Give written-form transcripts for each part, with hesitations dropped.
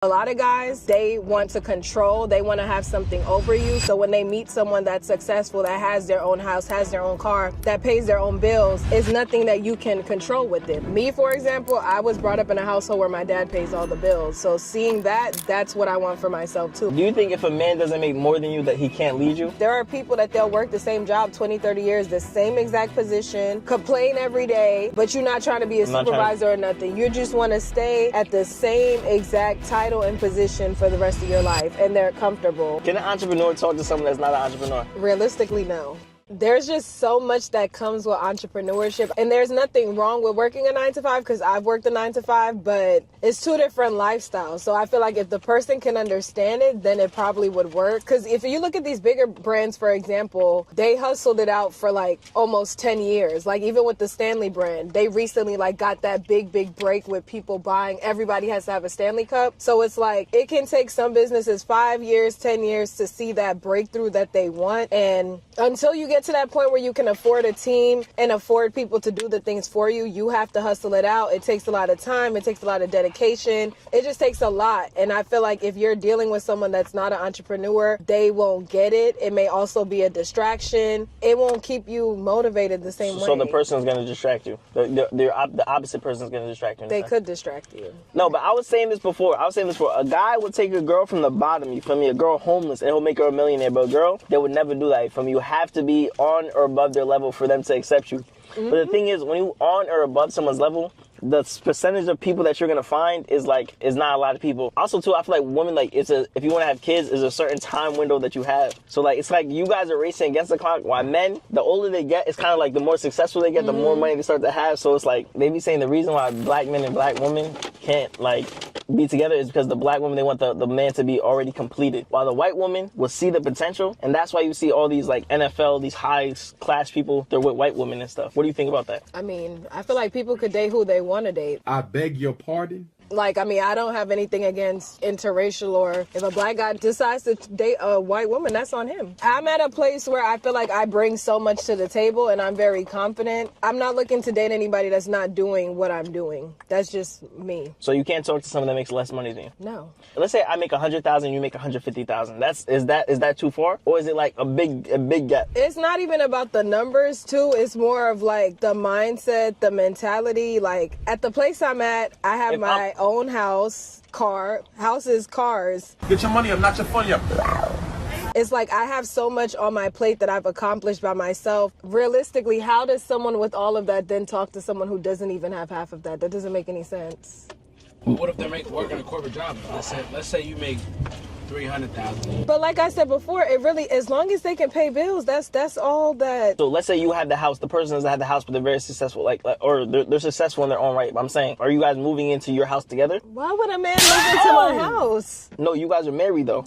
A lot of guys, they want to control, they want to have something over you. So when they meet someone that's successful, that has their own house, has their own car, that pays their own bills, it's nothing that you can control with it. Me, for example, I was brought up in a household where my dad pays all the bills. So seeing that, that's what I want for myself too. Do you think if a man doesn't make more than you that he can't lead you? There are people that they'll work the same job 20, 30 years, the same exact position, complain every day, but you're not trying to be a supervisor or nothing. You just want to stay at the same exact title and position for the rest of your life, and they're comfortable. Can an entrepreneur talk to someone that's not an entrepreneur? Realistically, no. There's just so much that comes with entrepreneurship, and there's nothing wrong with working a 9 to 5 because I've worked a 9 to 5, but it's two different lifestyles. So I feel like if the person can understand it, then it probably would work. Because if you look at these bigger brands, for example, they hustled it out for like almost 10 years. Like even with the Stanley brand, they recently like got that big break with people buying. Everybody has to have a Stanley Cup. So it's like it can take some businesses 5 years, 10 years to see that breakthrough that they want. And until you get to that point where you can afford a team and afford people to do the things for you, you have to hustle it out. It takes a lot of time. It takes a lot of dedication. It just takes a lot. And I feel like if you're dealing with someone that's not an entrepreneur, they won't get it. It may also be a distraction. It won't keep you motivated the same way. So the person's going to distract you. The opposite person's going to distract you. They could distract you. No, but I was saying this before. A guy would take a girl from the bottom, you feel me? A girl homeless, and he'll make her a millionaire. But a girl, they would never do that, you feel me? You have to be on or above their level for them to accept you. Mm-hmm. But the thing is, when you on or above someone's level, the percentage of people that you're gonna find is not a lot of people. Also, too, I feel like women, if you want to have kids, is a certain time window that you have. So it's like you guys are racing against the clock. While men, the older they get, it's kind of like the more successful they get, the more money they start to have. So it's like they be saying the reason why black men and black women can't be together is because the black woman, they want the man to be already completed, while the white woman will see the potential, and that's why you see all these NFL, these high class people, they're with white women and stuff. What do you think about that? I mean, I feel like people could date who they want to date. I beg your pardon? I don't have anything against interracial, or if a black guy decides to date a white woman, that's on him. I'm at a place where I feel like I bring so much to the table and I'm very confident. I'm not looking to date anybody that's not doing what I'm doing. That's just me. So you can't talk to someone that makes less money than you? No. Let's say I make $100,000, you make $150,000. Is that too far? Or is it like a big gap? It's not even about the numbers too. It's more of like the mindset, the mentality. Like at the place I'm at, I have my own house, houses, cars. Get your money up, not your funny up. It's like I have so much on my plate that I've accomplished by myself. Realistically, how does someone with all of that then talk to someone who doesn't even have half of that? That doesn't make any sense. But what if they're working a corporate job? Let's say you make $300,000. But like I said before, it really, as long as they can pay bills, that's all that. So let's say you have the house, the person doesn't have the house, but they're very successful, or they're successful in their own right. But I'm saying, are you guys moving into your house together? Why would a man move into my house? No, you guys are married though.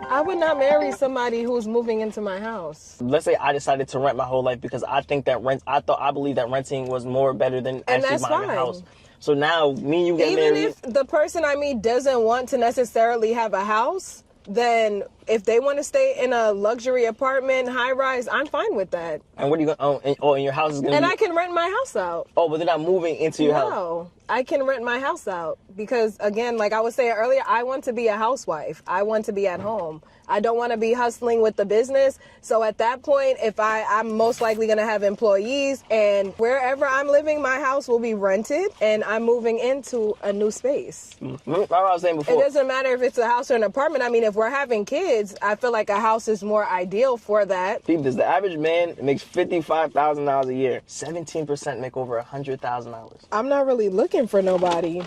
I would not marry somebody who's moving into my house. Let's say I decided to rent my whole life because I think that I believe that renting was more better than actually buying a house. So now, me and you get married. Even if the person I meet doesn't want to necessarily have a house, then if they want to stay in a luxury apartment, high rise, I'm fine with that. And what are you going to own? And your house is going to And I can rent my house out. Oh, but they're not moving into your house? No, I can rent my house out. Because, again, like I was saying earlier, I want to be a housewife. I want to be at home. I don't want to be hustling with the business. So at that point, if I'm most likely going to have employees, and wherever I'm living, my house will be rented, and I'm moving into a new space. Mm-hmm. Like I was saying before. It doesn't matter if it's a house or an apartment. I mean, if we're having kids, I feel like a house is more ideal for that. Because the average man makes $55,000 a year. 17% make over $100,000. I'm not really looking for nobody.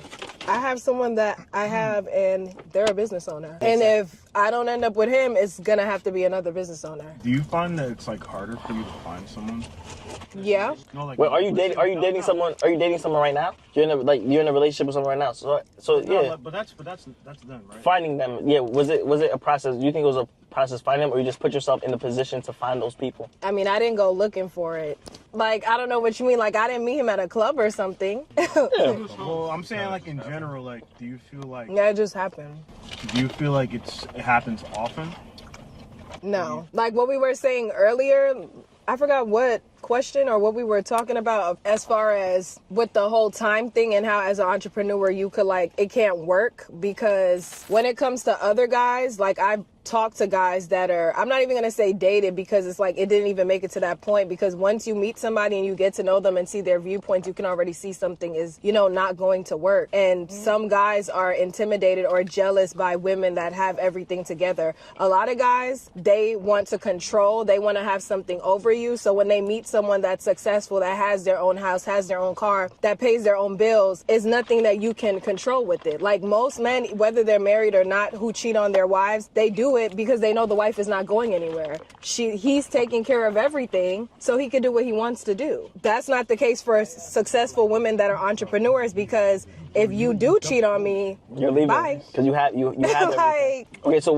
I have someone that I have, and they're a business owner. And if I don't end up with him, it's gonna have to be another business owner. Do you find that it's harder for you to find someone? Yeah. Wait, are you dating someone? Are you dating someone right now? You're in a relationship with someone right now. So yeah. But that's them, right? Finding them. Yeah. Was it a process? Do you think it was a process finding them, or you just put yourself in the position to find those people? I mean, I didn't go looking for it. I don't know what you mean. I didn't meet him at a club or something. Yeah. Well, I'm saying in general, do you feel like... Yeah, it just happened. Do you feel like it happens often? No. Like what we were saying earlier, I forgot what question or what we were talking about as far as with the whole time thing and how as an entrepreneur you could like, it can't work because when it comes to other guys, like I've talk to guys that are, I'm not even going to say dated because it's like it didn't even make it to that point, because once you meet somebody and you get to know them and see their viewpoints, you can already see something is, you know, not going to work. And some guys are intimidated or jealous by women that have everything together. A lot of guys, they want to control, they want to have something over you. So when they meet someone that's successful, that has their own house, has their own car, that pays their own bills, is nothing that you can control with it. Like most men, whether they're married or not, who cheat on their wives, they do it because they know the wife is not going anywhere. He's taking care of everything, so he can do what he wants to do. That's not the case for successful women that are entrepreneurs, because if you do cheat on me, you're leaving. Bye. Because you have like, okay, so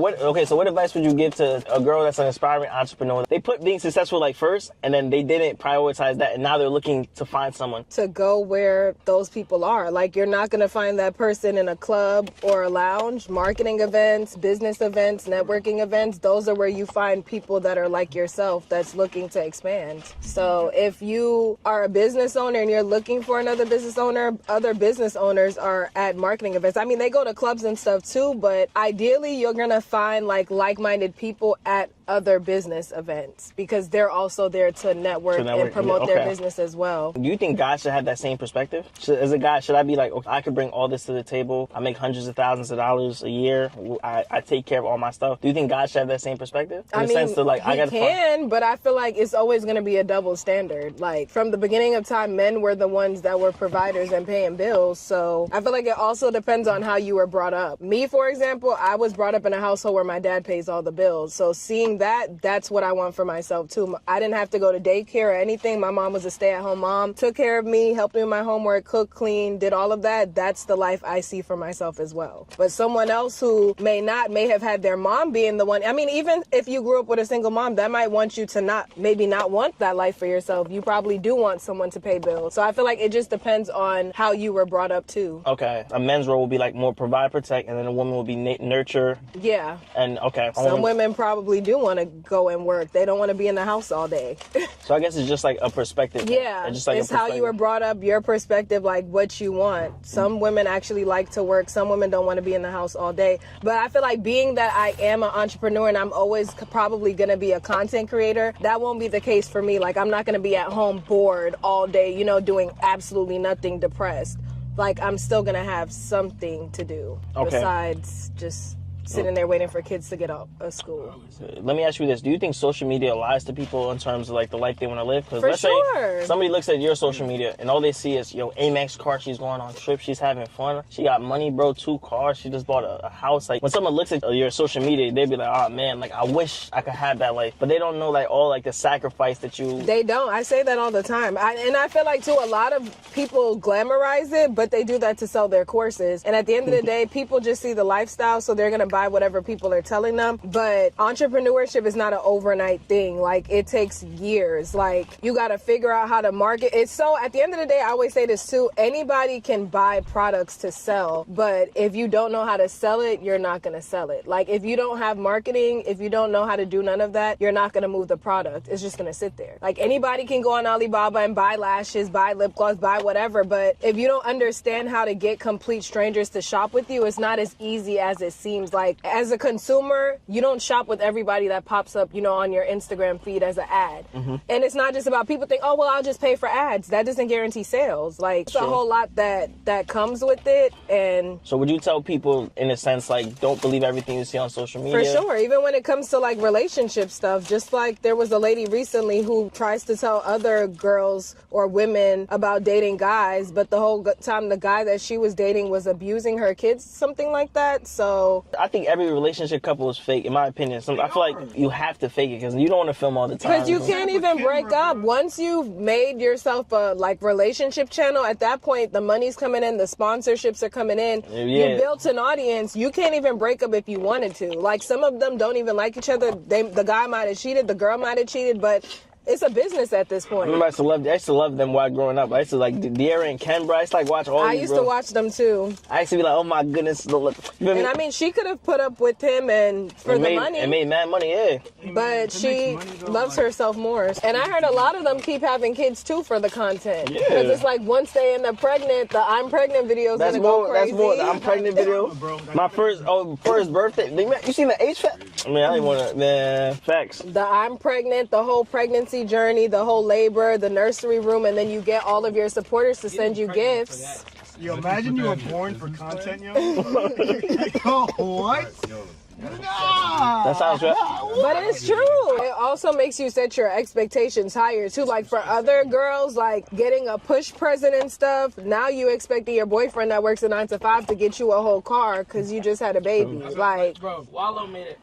what advice would you give to a girl that's an aspiring entrepreneur? They put being successful like first, and then they didn't prioritize that, and now they're looking to find someone. To go where those people are. Like, you're not going to find that person in a club or a lounge. Marketing events, business events, networking events, those are where you find people that are like yourself that's looking to expand. So if you are a business owner and you're looking for another business owner, other business owners are at marketing events. I mean, they go to clubs and stuff too, but ideally you're going to find like-minded people at other business events, because they're also there to network and promote their business as well. Do you think guys should have that same perspective? As a guy, should I be like, okay, I could bring all this to the table, I make hundreds of thousands of dollars a year, I take care of all my stuff? Do you think guys should have that same perspective? In the sense that, like, I gotta but I feel like it's always going to be a double standard. Like, from the beginning of time, men were the ones that were providers and paying bills. So I feel like it also depends on how you were brought up. Me, for example, I was brought up in a household where my dad pays all the bills. So seeing that's what I want for myself too. I didn't have to go to daycare or anything. My mom was a stay-at-home mom, took care of me, helped me with my homework, cooked, cleaned, did all of that. That's the life I see for myself as well. But someone else who may have had their mom being the one, I mean, even if you grew up with a single mom, that might want you to maybe not want that life for yourself. You probably do want someone to pay bills. So I feel like it just depends on how you were brought up too. Okay, a men's role will be like more provide, protect, and then a woman will be nurture. Yeah. And okay. Some women probably do want to go and work. They don't want to be in the house all day. So I guess it's just like a perspective. Yeah, it's just like it's how you were brought up, your perspective, like what you want. Some women actually like to work. Some women don't want to be in the house all day. But I feel like being that I am an entrepreneur and I'm always probably going to be a content creator, that won't be the case for me. Like, I'm not going to be at home bored all day, doing absolutely nothing, depressed. Like, I'm still going to have something to do besides just sitting there waiting for kids to get out of school. Let me ask you this. Do you think social media lies to people in terms of like the life they want to live? Because let's say somebody looks at your social media and all they see is, Amex car, she's going on trips, she's having fun, she got money, bro, 2 cars, she just bought a house. Like, when someone looks at your social media, they'd be like, oh man, like I wish I could have that life. But they don't know like all like the sacrifice that you... They don't. I say that all the time. And I feel like too, a lot of people glamorize it, but they do that to sell their courses. And at the end of the day, people just see the lifestyle, so they're going to buy whatever people are telling them. But entrepreneurship is not an overnight thing. Like, it takes years. Like, you got to figure out how to market. It's so, at the end of the day, I always say this too, anybody can buy products to sell, but if you don't know how to sell it, you're not going to sell it. Like, if you don't have marketing, if you don't know how to do none of that, you're not going to move the product. It's just going to sit there. Like, anybody can go on Alibaba and buy lashes, buy lip gloss, buy whatever, but if you don't understand how to get complete strangers to shop with you, it's not as easy as it seems. Like, as a consumer, you don't shop with everybody that pops up, on your Instagram feed as an ad. Mm-hmm. And it's not just about people think, oh, well, I'll just pay for ads. That doesn't guarantee sales. Like, it's a whole lot that comes with it. And so would you tell people, in a sense, like, don't believe everything you see on social media? For sure. Even when it comes to like relationship stuff, just like there was a lady recently who tries to tell other girls or women about dating guys, but the whole time the guy that she was dating was abusing her kids, something like that. So I think every relationship couple is fake, in my opinion. So I feel like you have to fake it because you don't want to film all the time. Because you can't even break up. Once you've made yourself a relationship channel, at that point the money's coming in, the sponsorships are coming in. Yeah. You built an audience. You can't even break up if you wanted to. Like, some of them don't even like each other. The guy might have cheated, the girl might have cheated, but It's a business at this I point. remember I used to love them while growing up. I used to like De'Ara and Ken, bro. I used to like watch all I these, used bro. to watch them too. I used to be like, oh my goodness. You feel me? And I mean, she could have put up with him and for the money. And made mad money, yeah. But she loves herself more. And I heard a lot of them keep having kids too for the content. Yeah. Because it's like once they end up pregnant, the I'm pregnant video is going to go crazy. That's more. The I'm pregnant video. My first birthday. You seen the age fact? I mean, I didn't want to, man. Facts. The I'm pregnant, the whole pregnancy journey, the whole labor, the nursery room, and then you get all of your supporters to send you gifts. Yo, imagine you were born for content, yo. Yo, what? Nah. That sounds right. But it's true. It also makes you set your expectations higher too. Like for other girls, like getting a push present and stuff, now you expecting your boyfriend that works a 9 to 5 to get you a whole car because you just had a baby. Like, bro, Wallow made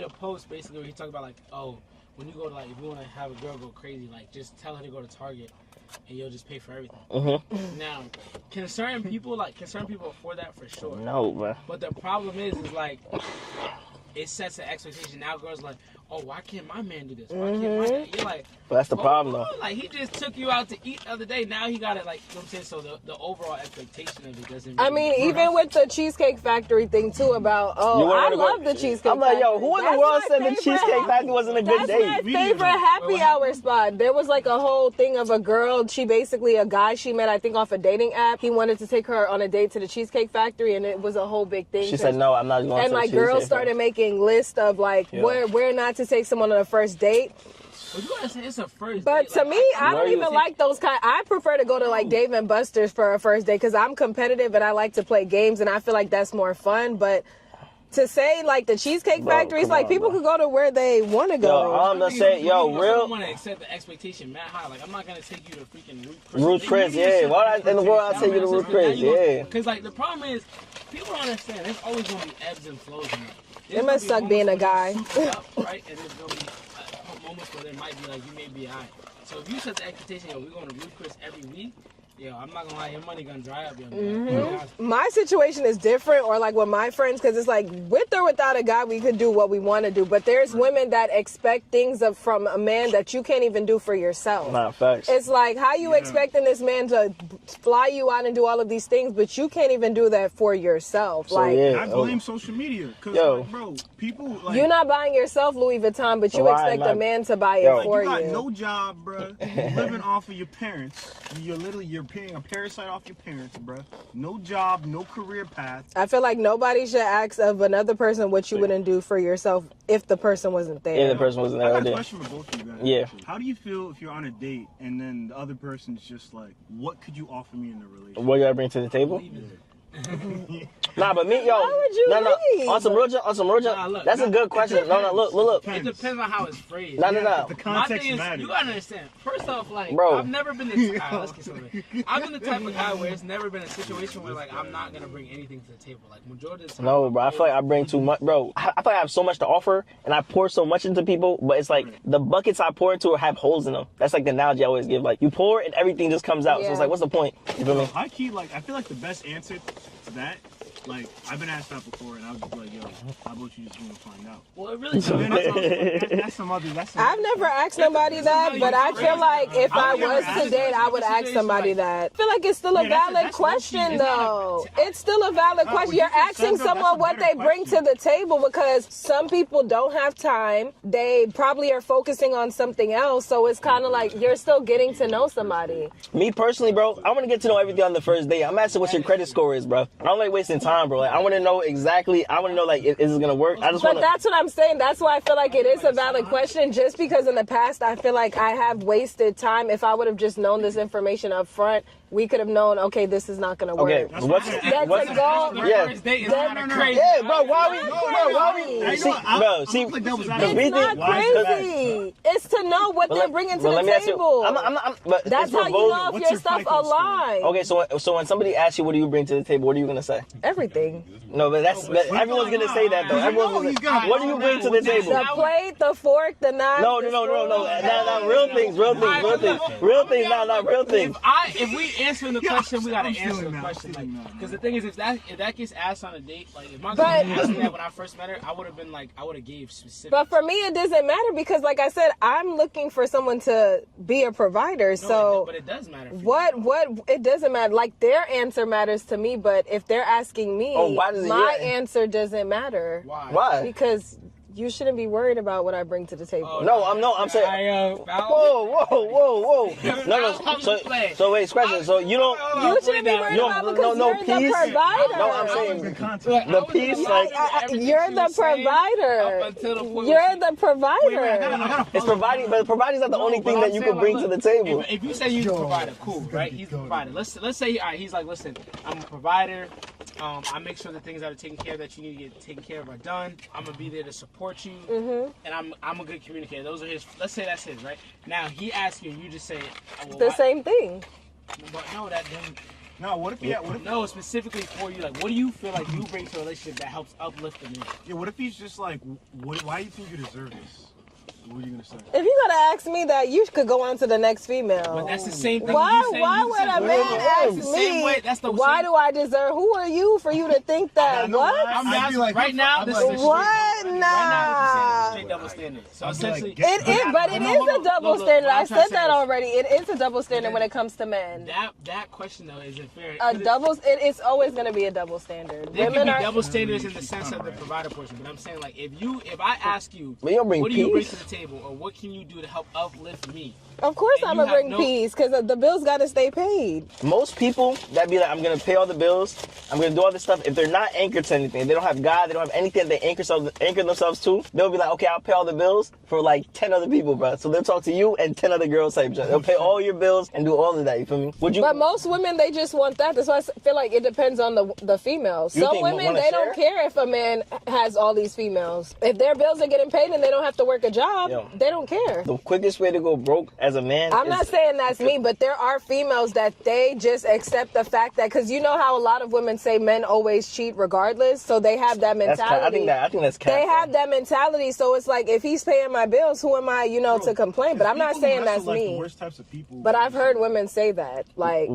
a post basically where he talked about like, oh, when you go to like, if you want to have a girl go crazy, like just tell her to go to Target and you'll just pay for everything. Now, can certain people afford that? For sure. No, bro. But the problem is like, it sets an expectation. Now girls like, oh, why can't my man do this? Why can't my man? You're like, But that's the problem, though. Like, he just took you out to eat the other day. Now he got it, like, you know what I'm saying? So the overall expectation of it doesn't I mean, even with the Cheesecake Factory thing, too, about, I love the Cheesecake Factory. I'm like, yo, who in the world said the Cheesecake Factory wasn't a good date? That's my favorite happy hour spot. There was, like, a whole thing of a girl. A guy she met, I think, off a dating app. He wanted to take her on a date to the Cheesecake Factory, and it was a whole big thing. She said, no, I'm not going to the And, like, Cheesecake girls started making lists of, like, where not to take someone on a first date. Well, you gotta say it's a first But date. to me, I don't even like those kind. I prefer to go to like Dave and Buster's for a first date because I'm competitive and I like to play games and I feel like that's more fun. But to say like the Cheesecake Factory, it's like people could go to where they want to go. Yo, I'm gonna say, I want to accept the expectation mad high. Like I'm not gonna take you to freaking Ruth Chris, yeah. Why in the world I take you to Ruth Chris, yeah? Because like the problem is, people don't understand. There's always gonna be ebbs and flows in life. It must suck being a guy. Right, and there's gonna be moments where there might be like you may be alright. So if you set the expectation, yo, we're going to Ruth Chris every week, yo, I'm not gonna lie, your money gonna dry up, yo. My situation is different, or like with my friends, because it's like with or without a guy, we could do what we want to do. But there's women that expect things from a man that you can't even do for yourself. Nah, facts. It's like, how you expecting this man to fly you out and do all of these things, but you can't even do that for yourself? So, like, yeah. I blame social media, cause like, bro, people like you're not buying yourself Louis Vuitton, but you expect a man to buy it for you. You got no job, bro. You're living off of your parents. You're paying a parasite off your parents, bro. No job, no career path. I feel like nobody should ask of another person what you wouldn't do for yourself if the person wasn't there. Yeah, the person wasn't there. I got a question for both of you guys. Yeah. Actually. How do you feel if you're on a date and then the other person's just like, what could you offer me in a relationship? What you I bring to the table? Nah, but me, yo, on some real junk, that's a good question. No, look. It depends on how it's phrased. No. The context matters. You gotta understand. First off, like, bro, I've never been this. Let's get something. I've been the type of guy where it's never been a situation where like I'm not gonna bring anything to the table. Like majority of the time. No, bro. I feel like I bring too much, bro. I feel like I have so much to offer, and I pour so much into people. But it's like the buckets I pour into have holes in them. That's like the analogy I always give. Like you pour and everything just comes out. So it's like, what's the point? You feel me? I feel like the best answer to that. Like, I've been asked that before, and I was just like, yo, how about you just want to find out? Well, it really that's I've never asked nobody that, but I feel like if I was to date, I would ask somebody that. I feel like it's still a valid question, though. It's still a valid question. You're asking someone what they bring to the table because some people don't have time. They probably are focusing on something else, so it's kind of like you're still getting to know somebody. Me personally, bro, I want to get to know everything on the first date. I'm asking what your credit score is, bro. I don't like wasting time. Bro, like, I want to know exactly. I want to know, like, is this gonna work? But that's what I'm saying. That's why I feel like it is a valid question. Just because in the past I feel like I have wasted time. If I would have just known this information up front, we could have known. Okay, this is not gonna work. Okay, what's a goal. Yeah, crazy. yeah, bro. Why we? See, it's not crazy. It's to know what they're bringing to the table. That's how you know if your stuff aligns. Okay, so when somebody asks you, what do you bring to the table? What are you gonna say? Everything. No, but everyone's gonna say that though. What do you bring to the table? The plate, the fork, the knife. No. Real things. Not real things. answering the question, we gotta I'm answer feeling the that. question. I'm feeling Like, that, because the thing is, if that gets asked on a date, like if my girl But- asked me that when I first met her, I would have been like, I would have gave specific. But for me, it doesn't matter because, like I said, I'm looking for someone to be a provider. But it does matter. For What it doesn't matter. Like their answer matters to me, but if they're asking me, why does it- my yeah. answer doesn't matter. Why? Why? Because you shouldn't be worried about what I bring to the table. Oh, I'm saying. Whoa. So wait, question. So you don't. You shouldn't be worried about because you're the provider. No, I'm saying The piece, like, you're the provider. You're the provider. it's providing, but providing is not the only thing that you can bring to the table. If you say you're the provider, cool, right? He's the provider. Let's say, all right, he's like, listen, I'm a provider. I make sure the things that are taken care of that you need to get taken care of are done. I'm gonna be there to support you, and I'm a good communicator. Those are his. Let's say that's his, right? Now he asks you, and you just say The same thing. But no, that doesn't. No, what if No, specifically for you, like, what do you feel like you bring to a relationship that helps uplift the man? Yeah, what if he's just like, why do you think you deserve this? What are you gonna say? If you gotta ask me that, you could go on to the next female. But that's the same thing. Why you said, would you said, a man that's ask the same me? way. That's the Why same. do I deserve? Who are you for you to think that? What? I'm I'd be asking like, right now. This is a straight What? double- Nah. Right now, this is a straight double standard. So I'd be like, essentially, get- It is, but it is a double look, standard. what I'm I trying said to that say is- already. It is a double standard when it comes to men. that question though isn't fair. A double. It's always going to be a double standard. There Women can be are. double standards in the sense of the provider portion, but I'm saying like if I ask you, But you don't bring what do you bring peace. to the table, or what can you do to help uplift me? Of course, and I'm you gonna bring have no- peace because the bills got to stay paid. Most people that be like, I'm gonna pay all the bills, I'm gonna do all this stuff. If they're not anchored to anything, if they don't have God, they don't have anything that they anchor themselves to, they'll be like, okay, I'll pay all the bills for like 10 other people, bro. So they'll talk to you and 10 other girls type shit. They'll pay all your bills and do all of that. You feel me? Would you? But most women, they just want that. That's why I feel like it depends on the female. You Some think women, wanna they don't share? care if a man has all these females. If their bills are getting paid and they don't have to work a job, Yo. they don't care. The quickest way to go broke as a man. I'm is, not saying that's me, but there are females that they just accept the fact that, because you know how a lot of women say men always cheat regardless, so they have that That's mentality. I think that's cap. They have bro. that mentality, so it's like if he's paying my bills, who am I, to complain? But I'm not saying that's like the me. worst types of people. But I've heard women say that, like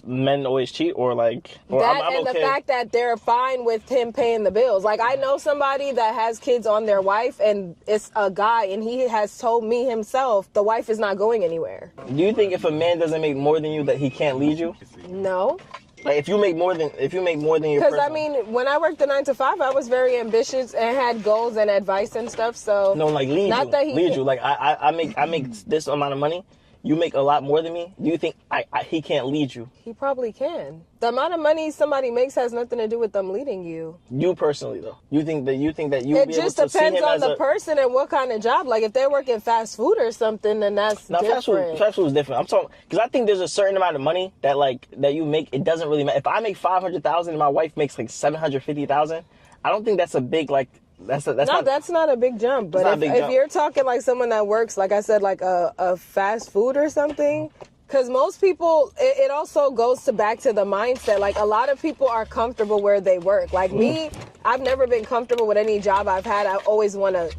Men always cheat, or like, or that, I'm and okay. the fact that they're fine with him paying the bills. Like I know somebody that has kids on their wife, and it's a guy, and he has told me himself the wife is not going anywhere. Do you think if a man doesn't make more than you, that he can't lead you? No. Like if you make more than your Because person, I mean, when I worked the 9 to 5, I was very ambitious and had goals and advice and stuff. So no, like lead not you, that he lead can- you. Like I make this amount of money. You make a lot more than me. Do you think he can't lead you? He probably can. The amount of money somebody makes has nothing to do with them leading you. You personally, though, you think that you It be able just to see depends him on as the a, person and what kind of job. Like if they're working fast food or something, then that's Now, different. fast food is different. I'm talking because I think there's a certain amount of money that you make. It doesn't really matter. If I make $500,000 and my wife makes like $750,000, I don't think that's a big like. That's not a big jump. But not a if, big if jump. you're talking like someone that works, like I said, like a fast food or something, because most people, it also goes back to the mindset. Like a lot of people are comfortable where they work. Like me, I've never been comfortable with any job I've had. I always want to,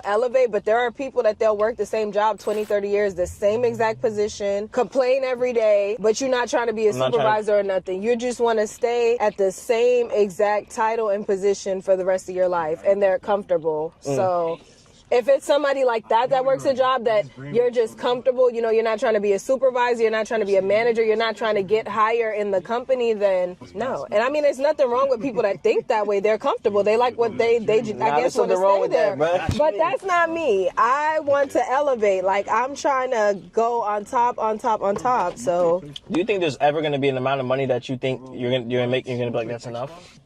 elevate. But there are people that they'll work the same job 20, 30 years, the same exact position, complain every day, but you're not trying to be a supervisor or nothing. You just want to stay at the same exact title and position for the rest of your life, and they're comfortable. So if it's somebody like that works a job that you're just comfortable, you're not trying to be a supervisor, you're not trying to be a manager, you're not trying to get higher in the company, then no. And I mean, there's nothing wrong with people that think that way. They're comfortable. They like what they just, I guess, want to stay there. But that's not me. I want to elevate. Like, I'm trying to go on top. So, Do you think there's ever going to be an amount of money that you think you're gonna make? You're gonna be like, that's enough?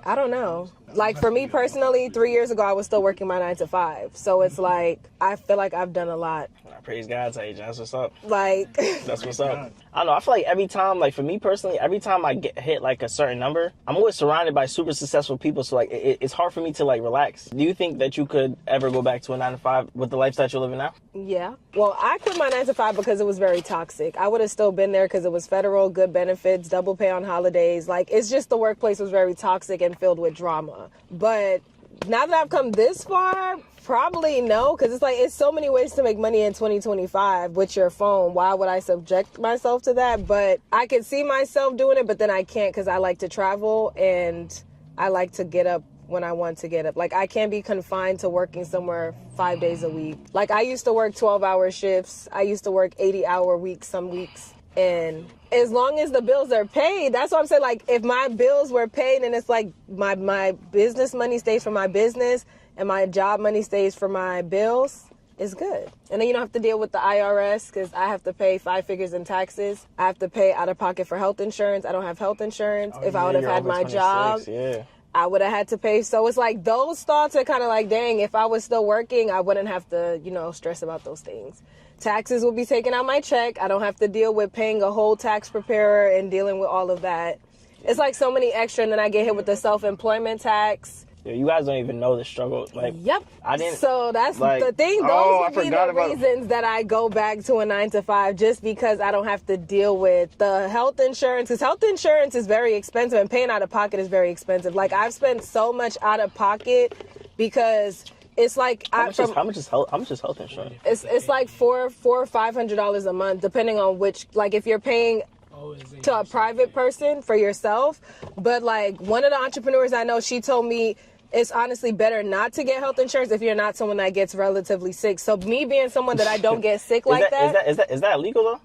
I don't know. Like for me personally, 3 years ago, I was still working my 9 to 5. So it's like, I feel like I've done a lot. Praise God, Tage. That's what's up. Like, That's what's up. I don't know. I feel like every time, like for me personally, every time I get hit like a certain number, I'm always surrounded by super successful people. So like, it's hard for me to like relax. Do you think that you could ever go back to a 9 to 5 with the lifestyle you're living now? yeah. Well, I quit my 9 to 5 because it was very toxic. I would have still been there because it was federal, good benefits, double pay on holidays. Like, it's just the workplace was very toxic and filled with drama. But Now that I've come this far, probably no, because it's like it's so many ways to make money in 2025 with your phone. Why would I subject myself to that? But I can see myself doing it, but then I can't because I like to travel and I like to get up when I want to get up. Like, I can't be confined to working somewhere 5 days a week. Like, I used to work 12-hour shifts. I used to work 80-hour weeks some weeks. And as long as the bills are paid, that's what I'm saying. Like, if my bills were paid and it's like my business money stays for my business and my job money stays for my bills, it's good. And then you don't have to deal with the IRS because I have to pay 5 figures in taxes. I have to pay out of pocket for health insurance. I don't have health insurance. If I would have had my job, I would have had to pay. So it's like those thoughts are kind of like, dang, if I was still working, I wouldn't have to, stress about those things. Taxes will be taken out my check. I don't have to deal with paying a whole tax preparer and dealing with all of that. It's like so many extra, and then I get hit with the self-employment tax. Yeah, you guys don't even know the struggle. Like, yep. I didn't. So that's the thing. Those would be the reasons that I go back to a 9-to-5, just because I don't have to deal with the health insurance. Because health insurance is very expensive, and paying out of pocket is very expensive. Like, I've spent so much out of pocket because it's like how much is health insurance? It's like $400 or $500 a month, depending on which. Like, if you're paying to a private person for yourself, but like one of the entrepreneurs I know, she told me it's honestly better not to get health insurance if you're not someone that gets relatively sick. So me being someone that I don't get sick like that. Is that illegal though?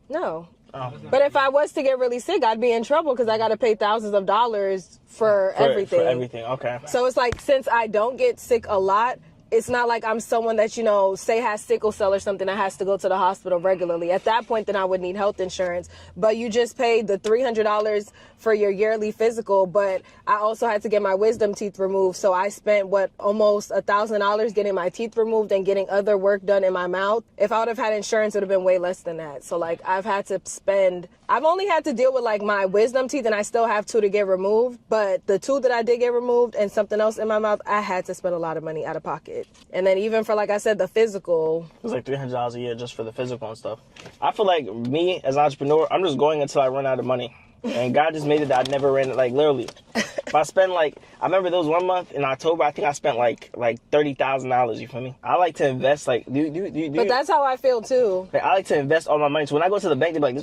No. Oh. But if I was to get really sick, I'd be in trouble because I got to pay thousands of dollars for everything. For everything, okay. So it's like, since I don't get sick a lot, it's not like I'm someone that, say has sickle cell or something that has to go to the hospital regularly. At that point, then I would need health insurance. But you just paid the $300 for your yearly physical, but I also had to get my wisdom teeth removed. So I spent, almost $1,000 getting my teeth removed and getting other work done in my mouth. If I would have had insurance, it would have been way less than that. So like, I've only had to deal with like my wisdom teeth, and I still have 2 to get removed. But the 2 that I did get removed and something else in my mouth, I had to spend a lot of money out of pocket. And then even for, like I said, the physical, it was like $300 a year just for the physical and stuff. I feel like me as an entrepreneur, I'm just going until I run out of money. And God just made it that I never ran it, like, literally. If I spend, I remember there was 1 month in October, I think I spent, like $30,000, you feel me? I like to invest, but that's how I feel, too. Like, I like to invest all my money. So when I go to the bank, they're like,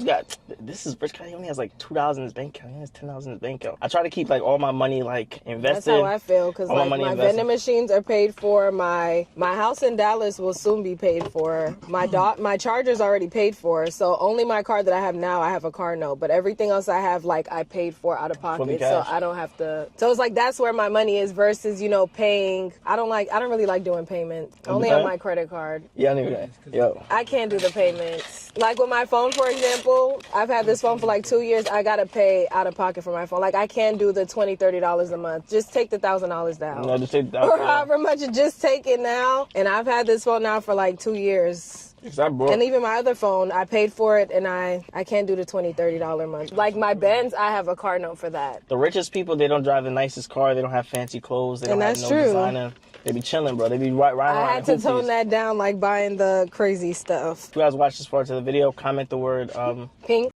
this is rich guy, he only has, $2 in his bank account. He has $10 in his bank account. I try to keep, all my money, invested. That's how I feel, because, my vending machines are paid for. My house in Dallas will soon be paid for. My charger's already paid for. So only my car that I have now, I have a car note. But everything else I have, I paid for out of pocket, so I don't have to. So it's like, that's where my money is versus, paying. I don't really like doing payments. Only on my credit card. Yeah, I don't even. Yo, I can't do the payments. Like with my phone, for example, I've had this phone for 2 years. I gotta pay out of pocket for my phone. Like, I can't do the $20, $30 a month. Just take the $1,000 down. No, just take the or however much. Just take it now. And I've had this phone now for 2 years. And even my other phone, I paid for it, and I can't do the $20, $30 a month. Like my Benz, I have a car note for that. The richest people, they don't drive the nicest car. They don't have fancy clothes. They don't have no designer. They be chilling, bro. They be riding around. I had to tone that down, buying the crazy stuff. If you guys watch this part of the video, comment the word pink.